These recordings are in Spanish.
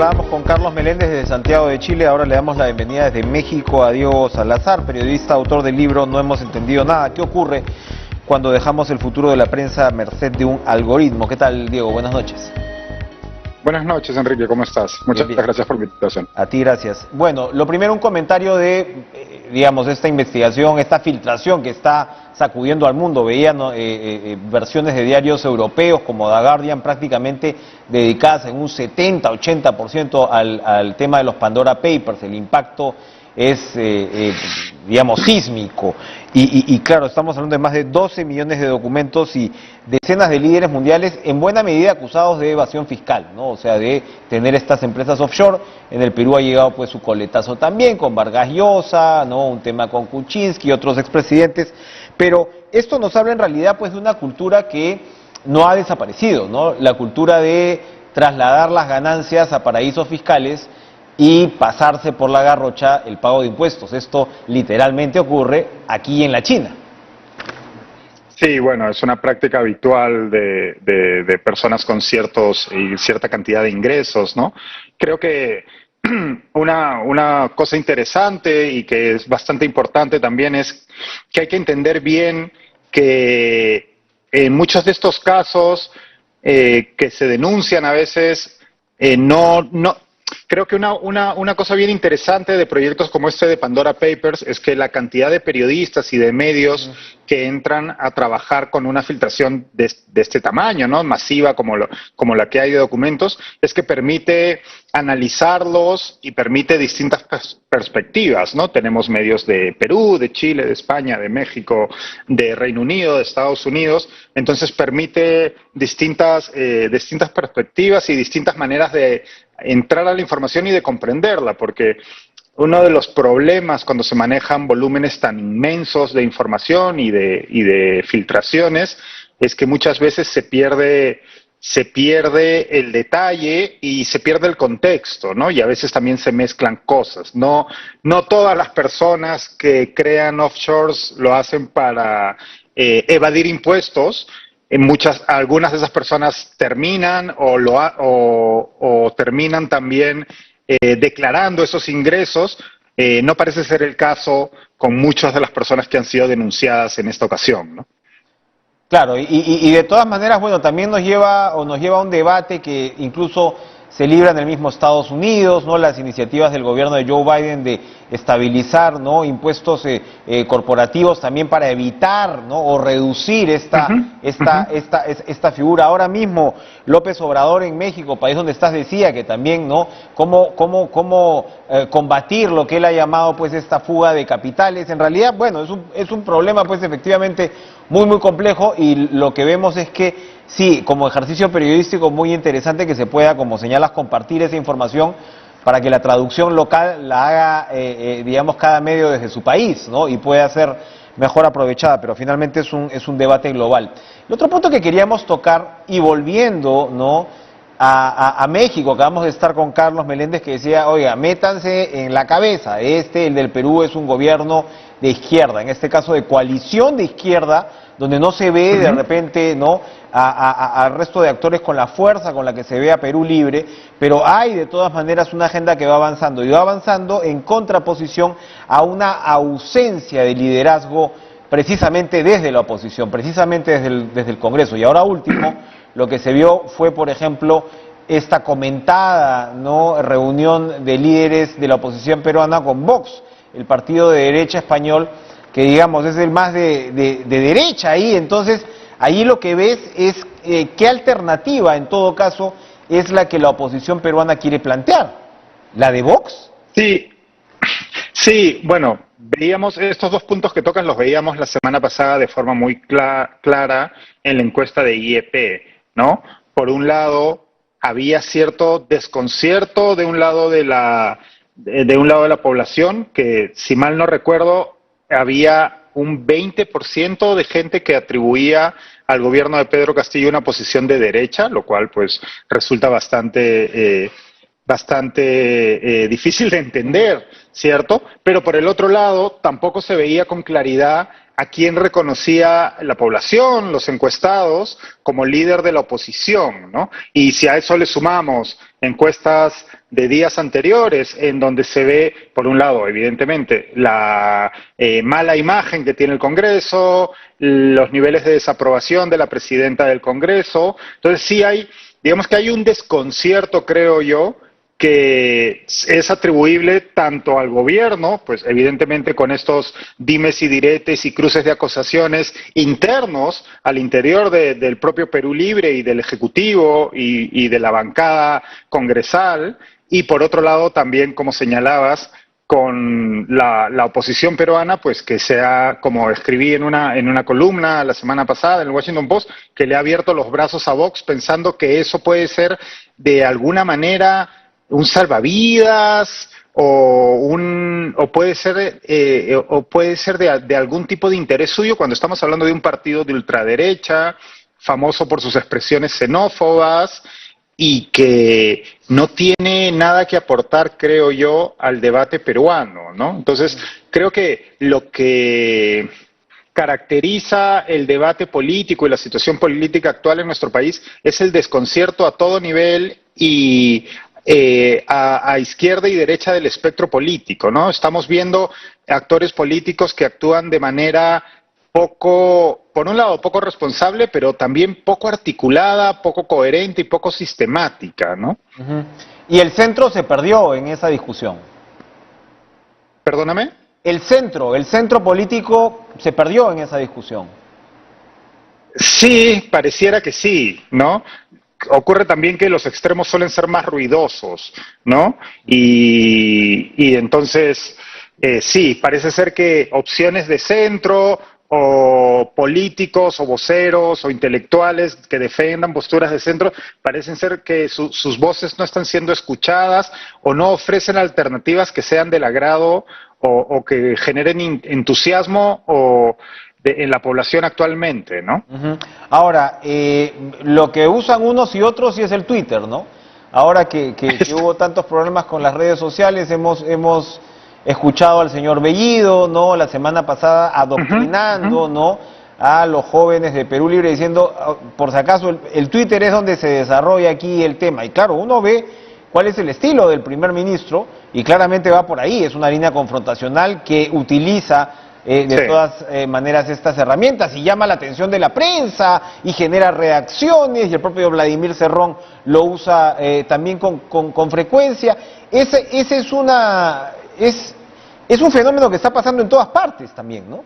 hablábamos con Carlos Meléndez desde Santiago de Chile. Ahora le damos la bienvenida desde México a Diego Salazar, periodista, autor del libro No hemos entendido nada. ¿Qué ocurre cuando dejamos el futuro de la prensa a merced de un algoritmo? ¿Qué tal, Diego? Buenas noches. Buenas noches, Enrique, ¿cómo estás? Muchas gracias por la invitación. A ti, gracias. Bueno, lo primero, un comentario de, digamos, esta investigación, esta filtración que está sacudiendo al mundo. Veían versiones de diarios europeos como The Guardian prácticamente dedicadas en un 70-80% al tema de los Pandora Papers. El impacto es, digamos, sísmico. Y claro, estamos hablando de más de 12 millones de documentos y decenas de líderes mundiales en buena medida acusados de evasión fiscal, ¿no? O sea, de tener estas empresas offshore. En el Perú ha llegado pues su coletazo también con Vargas Llosa, ¿no? Un tema con Kuczynski y otros expresidentes. Pero esto nos habla en realidad pues de una cultura que no ha desaparecido, ¿no? La cultura de trasladar las ganancias a paraísos fiscales y pasarse por la garrocha el pago de impuestos. Esto literalmente ocurre aquí en la China. Sí, bueno, es una práctica habitual de personas con cierta cantidad de ingresos, ¿no? Creo que una cosa interesante y que es bastante importante también es que hay que entender bien que en muchos de estos casos que se denuncian a veces, creo que una cosa bien interesante de proyectos como este de Pandora Papers es que la cantidad de periodistas y de medios que entran a trabajar con una filtración de este tamaño, ¿no? Masiva como la que hay de documentos, es que permite analizarlos y permite distintas perspectivas, ¿no? Tenemos medios de Perú, de Chile, de España, de México, de Reino Unido, de Estados Unidos, entonces permite distintas perspectivas y distintas maneras de entrar a la información y de comprenderla, porque uno de los problemas cuando se manejan volúmenes tan inmensos de información y de filtraciones es que muchas veces se pierde el detalle y se pierde el contexto, ¿no? Y a veces también se mezclan cosas. No todas las personas que crean offshores lo hacen para evadir impuestos. Algunas de esas personas terminan o terminan también declarando esos ingresos. No parece ser el caso con muchas de las personas que han sido denunciadas en esta ocasión, ¿no? Claro, y de todas maneras, bueno, también nos lleva a un debate que incluso se libra en el mismo Estados Unidos, ¿no? Las iniciativas del gobierno de Joe Biden de estabilizar, ¿no? Impuestos corporativos también para evitar, ¿no? O reducir esta figura. Ahora mismo López Obrador en México, país donde estás, decía que también, ¿no? Cómo combatir lo que él ha llamado pues esta fuga de capitales. En realidad, bueno, es un problema pues efectivamente muy complejo, y lo que vemos es que sí, como ejercicio periodístico muy interesante que se pueda, como señalas, compartir esa información para que la traducción local la haga, digamos, cada medio desde su país, ¿no? Y pueda ser mejor aprovechada, pero finalmente es un debate global. El otro punto que queríamos tocar, y volviendo, ¿no?, a México, acabamos de estar con Carlos Meléndez que decía, oiga, métanse en la cabeza, el del Perú es un gobierno de izquierda, en este caso de coalición de izquierda, donde no se ve de repente, ¿no?, al resto de actores con la fuerza con la que se ve a Perú libre, pero hay de todas maneras una agenda que va avanzando, y va avanzando en contraposición a una ausencia de liderazgo precisamente desde la oposición, precisamente desde el Congreso. Y ahora último, lo que se vio fue, por ejemplo, esta comentada, ¿no?, reunión de líderes de la oposición peruana con Vox, el partido de derecha español, que digamos es el más de derecha ahí. Entonces, ahí lo que ves es qué alternativa, en todo caso, es la que la oposición peruana quiere plantear. ¿La de Vox? Sí, bueno, veíamos estos dos puntos que tocas, los veíamos la semana pasada de forma muy clara en la encuesta de IEP, ¿no? Por un lado, había cierto desconcierto de un lado de la población, que si mal no recuerdo, había un 20% de gente que atribuía al gobierno de Pedro Castillo una posición de derecha, lo cual pues resulta bastante difícil de entender, ¿cierto? Pero por el otro lado, tampoco se veía con claridad a quién reconocía la población, los encuestados, como líder de la oposición, ¿no? Y si a eso le sumamos encuestas de días anteriores, en donde se ve, por un lado, evidentemente, la mala imagen que tiene el Congreso, los niveles de desaprobación de la presidenta del Congreso, entonces sí hay, digamos que hay un desconcierto, creo yo, que es atribuible tanto al gobierno, pues evidentemente con estos dimes y diretes y cruces de acusaciones internos al interior del propio Perú Libre y del Ejecutivo y de la bancada congresal, y por otro lado también, como señalabas, con la oposición peruana, pues que se ha, como escribí en una columna la semana pasada en el Washington Post, que le ha abierto los brazos a Vox pensando que eso puede ser de alguna manera un salvavidas o puede ser de algún tipo de interés suyo cuando estamos hablando de un partido de ultraderecha, famoso por sus expresiones xenófobas y que no tiene nada que aportar, creo yo, al debate peruano, ¿no? Entonces, creo que lo que caracteriza el debate político y la situación política actual en nuestro país es el desconcierto a todo nivel y a izquierda y derecha del espectro político, ¿no? Estamos viendo actores políticos que actúan de manera poco, por un lado, poco responsable, pero también poco articulada, poco coherente y poco sistemática, ¿no? Y el centro se perdió en esa discusión. ¿Perdóname? El centro político se perdió en esa discusión. Sí, pareciera que sí, ¿no? Ocurre también que los extremos suelen ser más ruidosos, ¿no? Y entonces, sí, parece ser que opciones de centro o políticos o voceros o intelectuales que defendan posturas de centro, parecen ser que sus voces no están siendo escuchadas o no ofrecen alternativas que sean del agrado o que generen entusiasmo en la población actualmente, ¿no? Ahora, lo que usan unos y otros sí es el Twitter, ¿no? Ahora que hubo tantos problemas con las redes sociales, hemos escuchado al señor Bellido, ¿no? La semana pasada adoctrinando, ¿no? A los jóvenes de Perú Libre diciendo, por si acaso, el Twitter es donde se desarrolla aquí el tema. Y claro, uno ve cuál es el estilo del primer ministro y claramente va por ahí, es una línea confrontacional que utiliza de todas maneras estas herramientas y llama la atención de la prensa y genera reacciones y el propio Vladimir Cerrón lo usa también con frecuencia. Ese es un fenómeno que está pasando en todas partes también, ¿no?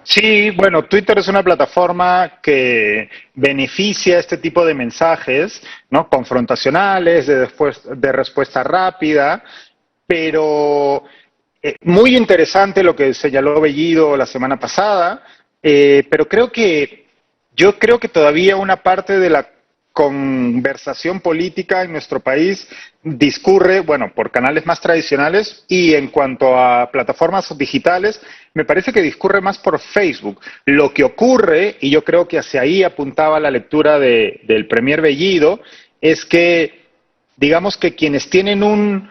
Sí, bueno, Twitter es una plataforma que beneficia este tipo de mensajes, ¿no? Confrontacionales, de respuesta rápida, pero muy interesante lo que señaló Bellido la semana pasada, pero yo creo que todavía una parte de la conversación política en nuestro país discurre, bueno, por canales más tradicionales y en cuanto a plataformas digitales, me parece que discurre más por Facebook. Lo que ocurre, y yo creo que hacia ahí apuntaba la lectura del premier Bellido, es que, digamos que quienes tienen un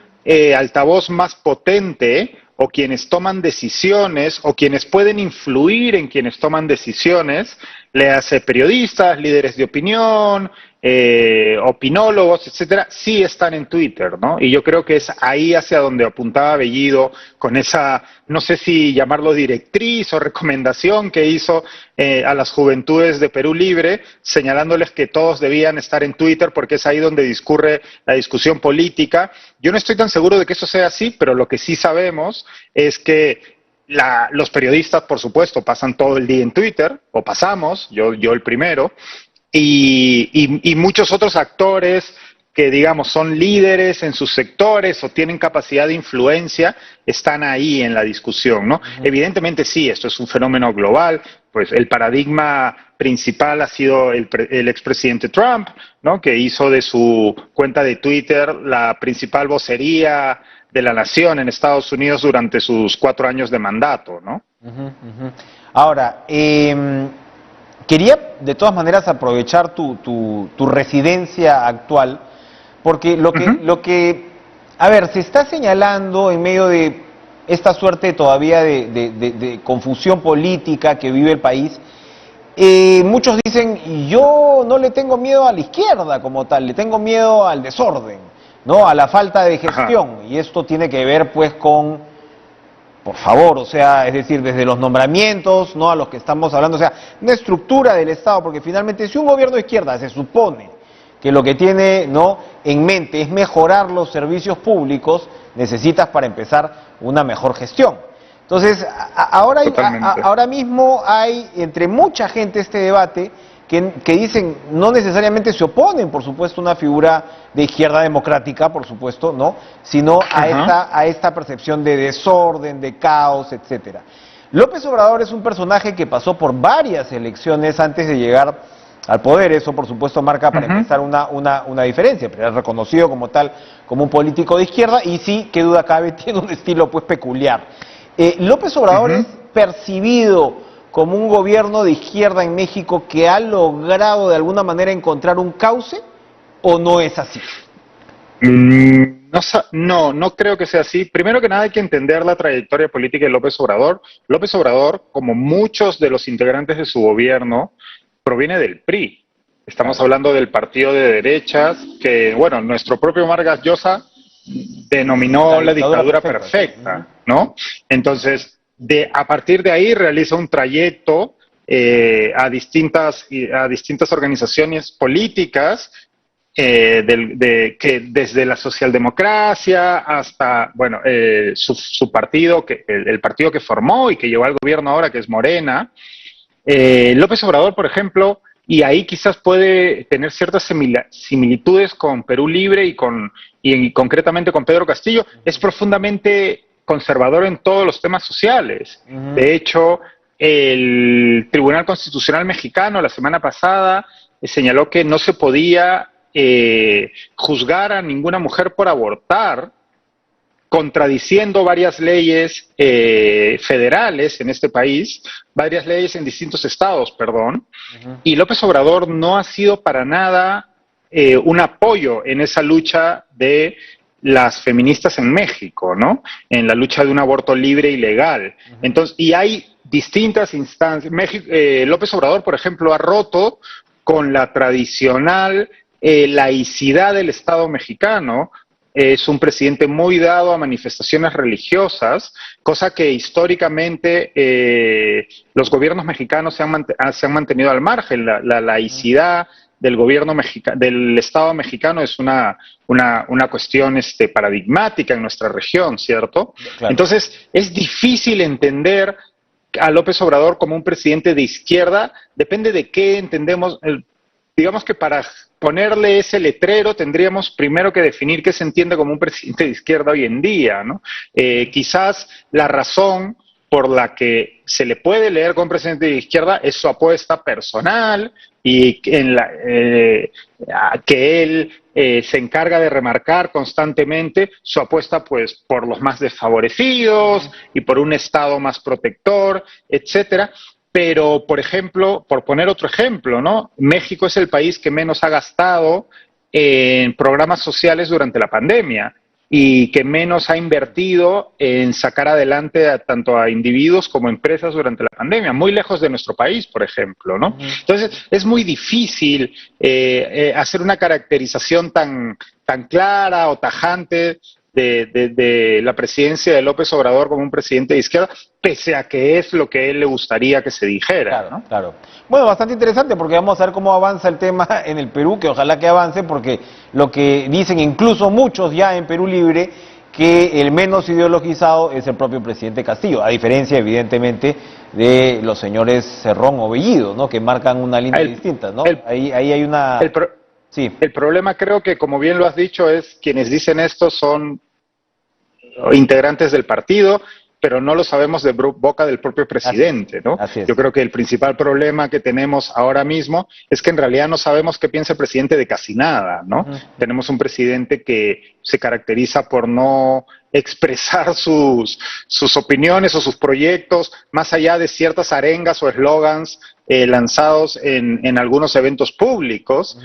altavoz más potente o quienes toman decisiones o quienes pueden influir en quienes toman decisiones, le hace periodistas, líderes de opinión, opinólogos, etcétera, sí están en Twitter, ¿no? Y yo creo que es ahí hacia donde apuntaba Bellido con esa, no sé si llamarlo directriz o recomendación que hizo a las juventudes de Perú Libre, señalándoles que todos debían estar en Twitter porque es ahí donde discurre la discusión política. Yo no estoy tan seguro de que eso sea así, pero lo que sí sabemos es que los periodistas, por supuesto, pasan todo el día en Twitter, o pasamos, yo el primero, y muchos otros actores que, digamos, son líderes en sus sectores o tienen capacidad de influencia, están ahí en la discusión, ¿no? Evidentemente sí, esto es un fenómeno global, pues el paradigma principal ha sido el expresidente Trump, ¿no? Que hizo de su cuenta de Twitter la principal vocería de la nación en Estados Unidos durante sus 4 años de mandato, ¿no? Ahora, quería de todas maneras aprovechar tu residencia actual, porque lo que, a ver, se está señalando en medio de esta suerte todavía de confusión política que vive el país. Muchos dicen, yo no le tengo miedo a la izquierda como tal, le tengo miedo al desorden, ¿no? A la falta de gestión. Y esto tiene que ver pues con, por favor, o sea, es decir, desde los nombramientos, ¿no? A los que estamos hablando, o sea, una estructura del Estado, porque finalmente si un gobierno de izquierda se supone que lo que tiene, ¿no?, en mente es mejorar los servicios públicos, necesitas para empezar una mejor gestión. Entonces, ahora mismo hay entre mucha gente este debate que dicen, no necesariamente se oponen, por supuesto, a una figura de izquierda democrática, por supuesto, ¿no?, sino a esta percepción de desorden, de caos, etcétera. López Obrador es un personaje que pasó por varias elecciones antes de llegar al poder. Eso, por supuesto, marca para empezar una diferencia, pero es reconocido como tal, como un político de izquierda, y sí, qué duda cabe, tiene un estilo pues peculiar. ¿López Obrador es percibido como un gobierno de izquierda en México que ha logrado de alguna manera encontrar un cauce, o no es así? No creo que sea así. Primero que nada hay que entender la trayectoria política de López Obrador. López Obrador, como muchos de los integrantes de su gobierno, proviene del PRI. Estamos hablando del partido de derechas que, bueno, nuestro propio Vargas Llosa denominó la dictadura perfecta, ¿no? Entonces, a partir de ahí realiza un trayecto a distintas organizaciones políticas, que desde la socialdemocracia hasta, bueno, su partido, el partido que formó y que llevó al gobierno ahora, que es Morena. López Obrador, por ejemplo, y ahí quizás puede tener ciertas similitudes con Perú Libre y concretamente con Pedro Castillo, es profundamente conservador en todos los temas sociales. De hecho, el Tribunal Constitucional Mexicano la semana pasada señaló que no se podía juzgar a ninguna mujer por abortar, contradiciendo varias leyes federales en este país, varias leyes en distintos estados, perdón, y López Obrador no ha sido para nada un apoyo en esa lucha de las feministas en México, ¿no? En la lucha de un aborto libre y legal. Entonces, y hay distintas instancias. López Obrador, por ejemplo, ha roto con la tradicional laicidad del Estado mexicano. Es un presidente muy dado a manifestaciones religiosas, cosa que históricamente los gobiernos mexicanos se han mantenido al margen. La laicidad del gobierno del Estado mexicano es una cuestión paradigmática en nuestra región, ¿cierto? Claro. Entonces, es difícil entender a López Obrador como un presidente de izquierda, depende de qué entendemos. Digamos que para ponerle ese letrero tendríamos primero que definir qué se entiende como un presidente de izquierda hoy en día, ¿no? Quizás la razón por la que se le puede leer como presidente de izquierda es su apuesta personal y que él se encarga de remarcar constantemente su apuesta pues por los más desfavorecidos y por un Estado más protector, etcétera. Pero, por ejemplo, por poner otro ejemplo, ¿no? México es el país que menos ha gastado en programas sociales durante la pandemia y que menos ha invertido en sacar adelante tanto a individuos como empresas durante la pandemia, muy lejos de nuestro país, por ejemplo, ¿no? Entonces, es muy difícil hacer una caracterización tan clara o tajante de la presidencia de López Obrador como un presidente de izquierda, pese a que es lo que a él le gustaría que se dijera. Claro, ¿no? Claro. Bueno, bastante interesante porque vamos a ver cómo avanza el tema en el Perú, que ojalá que avance, porque lo que dicen incluso muchos ya en Perú Libre, que el menos ideologizado es el propio presidente Castillo, a diferencia evidentemente de los señores Cerrón o Bellido, ¿no?, que marcan una línea distinta, ¿no? Ahí hay una... Sí. El problema, creo que, como bien lo has dicho, es quienes dicen esto son integrantes del partido, pero no lo sabemos de boca del propio presidente, ¿no? Yo creo que el principal problema que tenemos ahora mismo es que en realidad no sabemos qué piensa el presidente de casi nada, ¿no? Tenemos un presidente que se caracteriza por no expresar sus opiniones o sus proyectos más allá de ciertas arengas o eslogans lanzados en algunos eventos públicos,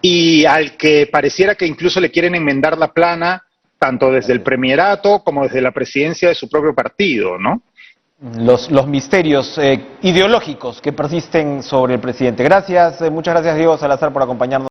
y al que pareciera que incluso le quieren enmendar la plana tanto desde el premierato como desde la presidencia de su propio partido, ¿no? Los misterios ideológicos que persisten sobre el presidente. Gracias, muchas gracias Diego Salazar por acompañarnos.